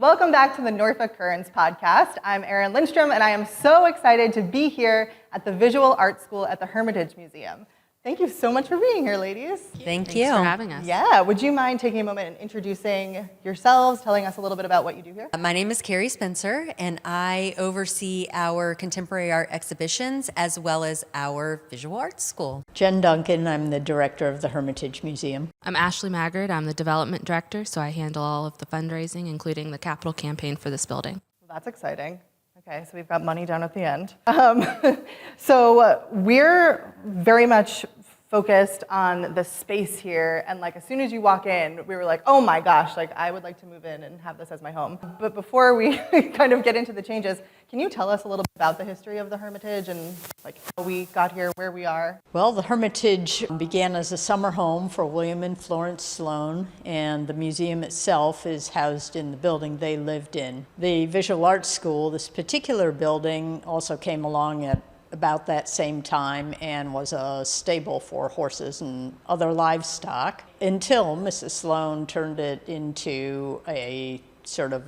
Welcome back to the Norfolk Currents podcast. I'm Erin Lindstrom, and I am so excited to be here at the Visual Art School at the Hermitage Museum. Thank you so much for being here, ladies. Thanks for having us. Yeah, would you mind taking a moment and introducing yourselves, telling us a little bit about what you do here? My name is Carrie Spencer, and I oversee our contemporary art exhibitions as well as our visual arts school. Jen Duncan, I'm the director of the Hermitage Museum. I'm Ashley Maggard. I'm the development director, so I handle all of the fundraising, including the capital campaign for this building. Well, that's exciting. Okay, so we've got money down at the end. So we're very much focused on the space here, and like as soon as you walk in, we were like, oh my gosh, like I would like to move in and have this as my home. But before we kind of get into the changes, can you tell us a little bit about the history of the Hermitage and like how we got here, where we are? Well, the Hermitage began as a summer home for William and Florence Sloan, and the museum itself is housed in the building they lived in. The Visual Arts School, this particular building, also came along at about that same time and was a stable for horses and other livestock until Mrs. Sloan turned it into a sort of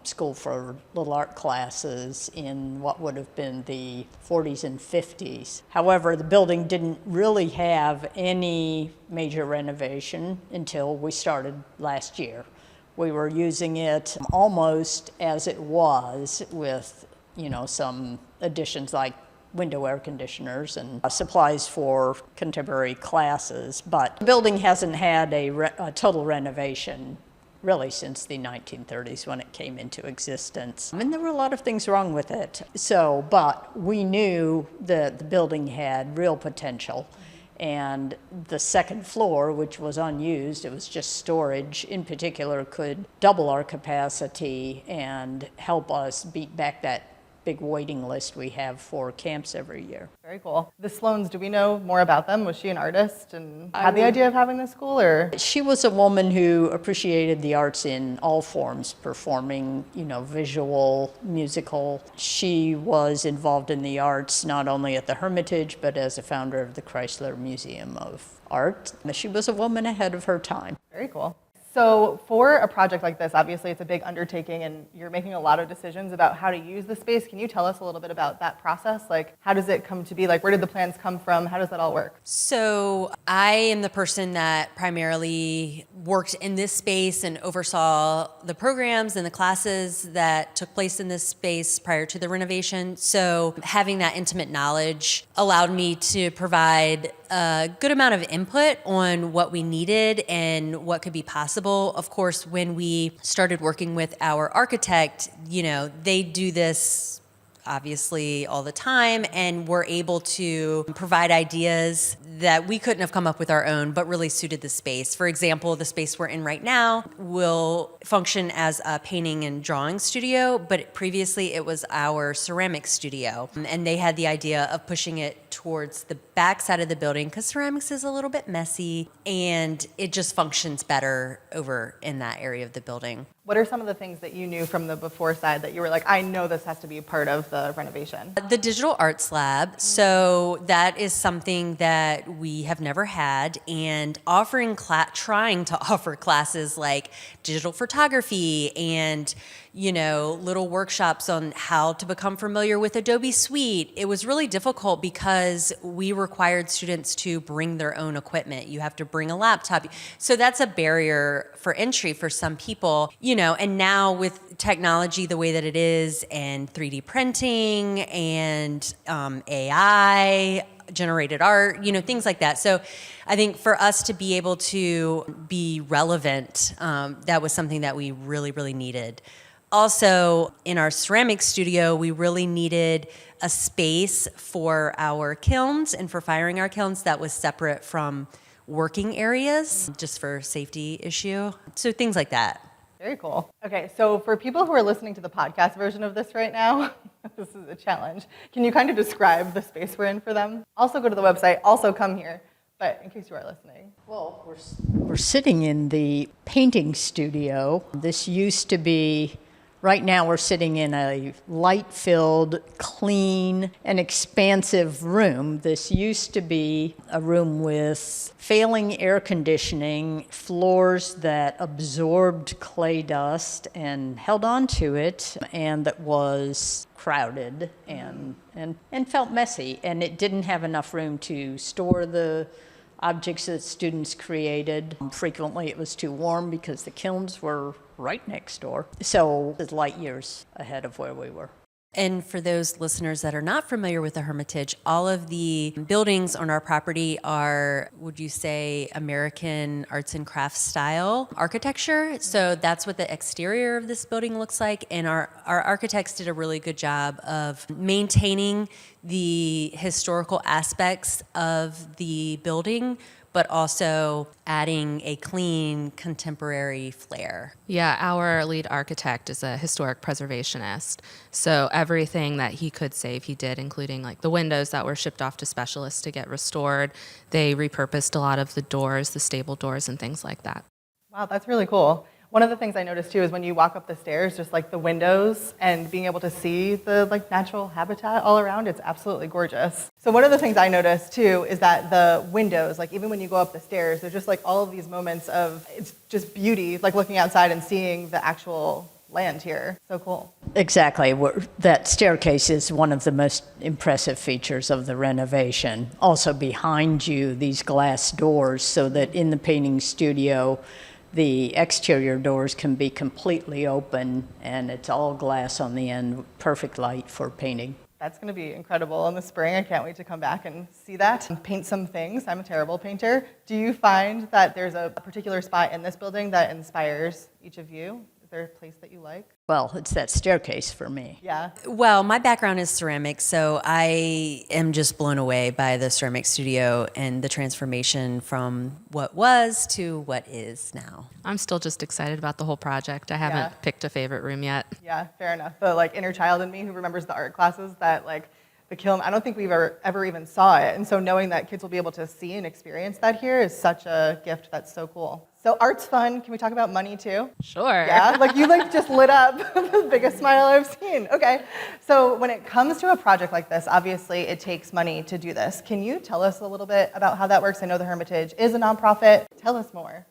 school for little art classes in what would have been the 40s and 50s. However, the building didn't really have any major renovation until we started last year. We were using it almost as it was with, some additions like window air conditioners and supplies for contemporary classes, but the building hasn't had a total renovation really since the 1930s when it came into existence. And there were a lot of things wrong with it. But we knew that the building had real potential. And the second floor, which was unused, it was just storage in particular, could double our capacity and help us beat back that big waiting list we have for camps every year. Very cool. The Sloans, do we know more about them? Was she an artist and had the idea of having this school, or? She was a woman who appreciated the arts in all forms, performing, visual, musical. She was involved in the arts not only at the Hermitage, but as a founder of the Chrysler Museum of Art. She was a woman ahead of her time. Very cool. So for a project like this, obviously it's a big undertaking and you're making a lot of decisions about how to use the space. Can you tell us a little bit about that process? Like, how does it come to be? Like, where did the plans come from? How does that all work? So I am the person that primarily worked in this space and oversaw the programs and the classes that took place in this space prior to the renovation. So having that intimate knowledge allowed me to provide a good amount of input on what we needed and what could be possible. Of course, when we started working with our architect, they do this obviously all the time, and we're able to provide ideas that we couldn't have come up with our own, but really suited the space. For example, the space we're in right now will function as a painting and drawing studio, but previously it was our ceramics studio. And they had the idea of pushing it towards the back side of the building because ceramics is a little bit messy and it just functions better over in that area of the building. What are some of the things that you knew from the before side that you were like, I know this has to be part of the renovation? The digital arts lab. So that is something that we have never had, and trying to offer classes like digital photography and little workshops on how to become familiar with Adobe Suite. It was really difficult because we required students to bring their own equipment. You have to bring a laptop. So that's a barrier for entry for some people, and now with technology the way that it is and 3D printing and AI, generated art, things like that. So I think for us to be able to be relevant, that was something that we really, really needed. Also, in our ceramics studio, we really needed a space for our kilns and for firing our kilns that was separate from working areas, just for safety issue. So things like that. Very cool. Okay, so for people who are listening to the podcast version of this right now, this is a challenge. Can you kind of describe the space we're in for them? Also go to the website, also come here, but in case you are listening. Well, we're sitting in the painting studio. This used to be Right now we're sitting in a light-filled, clean, and expansive room. This used to be a room with failing air conditioning, floors that absorbed clay dust and held on to it, and that was crowded and felt messy. And it didn't have enough room to store the objects that students created. Frequently it was too warm because the kilns were right next door. So it's light years ahead of where we were. And for those listeners that are not familiar with the Hermitage, all of the buildings on our property are, would you say, American arts and crafts style architecture. So that's what the exterior of this building looks like. And our architects did a really good job of maintaining the historical aspects of the building, but also adding a clean, contemporary flair. Yeah, our lead architect is a historic preservationist. So everything that he could save, he did, including like the windows that were shipped off to specialists to get restored. They repurposed a lot of the doors, the stable doors, and things like that. Wow, that's really cool. One of the things I noticed too is when you walk up the stairs, just like the windows and being able to see the like natural habitat all around, it's absolutely gorgeous. So one of the things I noticed too is that the windows, like even when you go up the stairs, there's just like all of these moments of, it's just beauty, like looking outside and seeing the actual land here. So cool. Exactly. That staircase is one of the most impressive features of the renovation. Also behind you, these glass doors, so that in the painting studio, the exterior doors can be completely open and it's all glass on the end, perfect light for painting. That's going to be incredible in the spring. I can't wait to come back and see that and paint some things. I'm a terrible painter. Do you find that there's a particular spot in this building that inspires each of you? Is there a place that you like? Well, it's that staircase for me. Yeah. Well, my background is ceramics, so I am just blown away by the ceramic studio and the transformation from what was to what is now. I'm still just excited about the whole project. I haven't Yeah. picked a favorite room yet. Yeah, fair enough. The like inner child in me who remembers the art classes that like the kiln, I don't think we've ever even saw it. And so knowing that kids will be able to see and experience that here is such a gift. That's so cool. So art's fun. Can we talk about money too? Sure. Yeah, like you like just lit up the biggest smile I've seen. Okay, so when it comes to a project like this, obviously it takes money to do this. Can you tell us a little bit about how that works? I know the Hermitage is a nonprofit. Tell us more.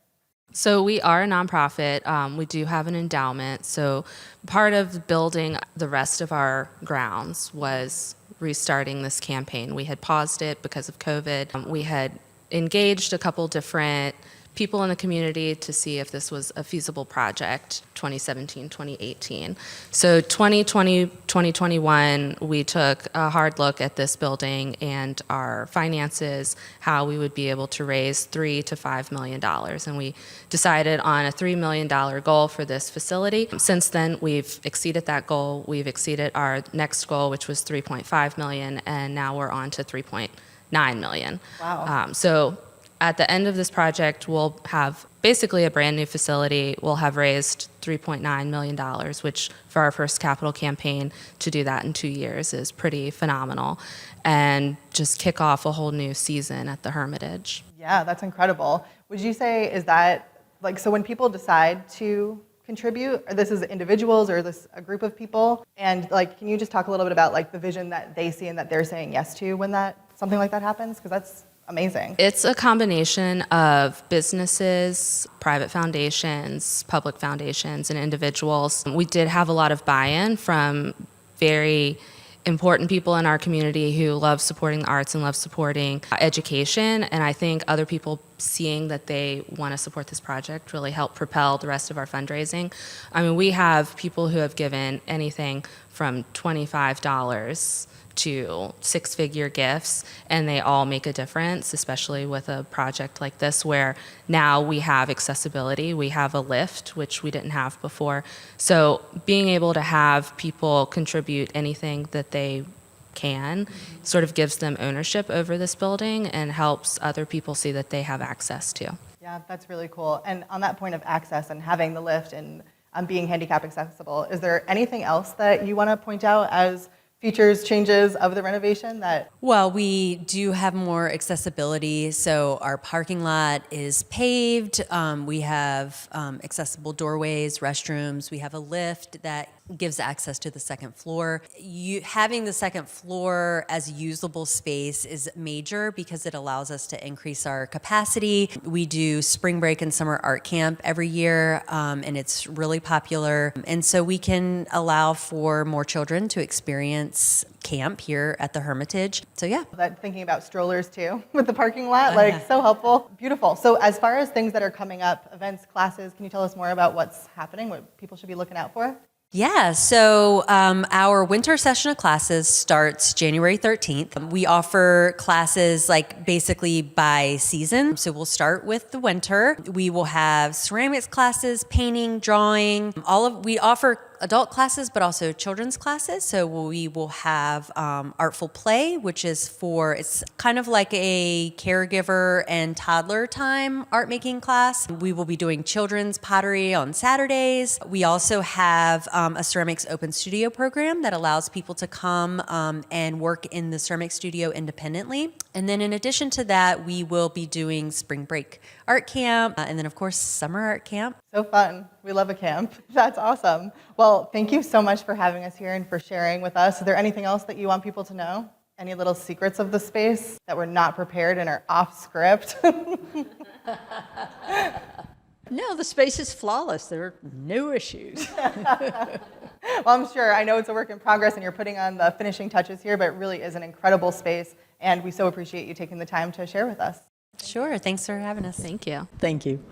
So we are a nonprofit. We do have an endowment. So part of building the rest of our grounds was restarting this campaign. We had paused it because of COVID. We had engaged a couple different people in the community to see if this was a feasible project, 2017, 2018. So 2020, 2021, we took a hard look at this building and our finances, how we would be able to raise $3 to $5 million. And we decided on a $3 million goal for this facility. Since then, we've exceeded that goal. We've exceeded our next goal, which was $3.5 million, and now we're on to $3.9 million. Wow. So at the end of this project, we'll have basically a brand new facility. We'll have raised $3.9 million, which for our first capital campaign to do that in 2 years is pretty phenomenal, and just kick off a whole new season at the Hermitage. Yeah, that's incredible. Would you say, is that, like, so when people decide to contribute, or this is individuals or this a group of people, and like, can you just talk a little bit about like the vision that they see and that they're saying yes to when that something like that happens? Because that's amazing. It's a combination of businesses, private foundations, public foundations, and individuals. We did have a lot of buy-in from very important people in our community who love supporting the arts and love supporting education. And I think other people seeing that they want to support this project really helped propel the rest of our fundraising. I mean, we have people who have given anything from $25 to six-figure gifts, and they all make a difference, especially with a project like this where now we have accessibility. We have a lift, which we didn't have before. So being able to have people contribute anything that they can sort of gives them ownership over this building and helps other people see that they have access to. Yeah, that's really cool. And on that point of access and having the lift and being handicap accessible, is there anything else that you want to point out as features, changes of the renovation that? Well, we do have more accessibility. So our parking lot is paved. We have accessible doorways, restrooms. We have a lift that gives access to the second floor. Having the second floor as usable space is major because it allows us to increase our capacity. We do spring break and summer art camp every year, and it's really popular. And so we can allow for more children to experience camp here at the Hermitage. So yeah. That thinking about strollers too with the parking lot, like so helpful. Beautiful. So as far as things that are coming up, events, classes, can you tell us more about what's happening, what people should be looking out for? Yeah, so our winter session of classes starts January 13th. We offer classes like basically by season. So we'll start with the winter. We will have ceramics classes, painting, drawing, we offer adult classes, but also children's classes. So we will have artful play, which is it's kind of like a caregiver and toddler time art making class. We will be doing children's pottery on Saturdays. We also have a ceramics open studio program that allows people to come and work in the ceramics studio independently. And then in addition to that, we will be doing spring break art camp, and then of course summer art camp. So fun. We love a camp. That's awesome. Well, thank you so much for having us here and for sharing with us. Is there anything else that you want people to know? Any little secrets of the space that we're not prepared and are off script? No, the space is flawless. There are no issues. Well, I'm sure. I know it's a work in progress and you're putting on the finishing touches here, but it really is an incredible space. And we so appreciate you taking the time to share with us. Sure, thanks for having us. Thank you. Thank you.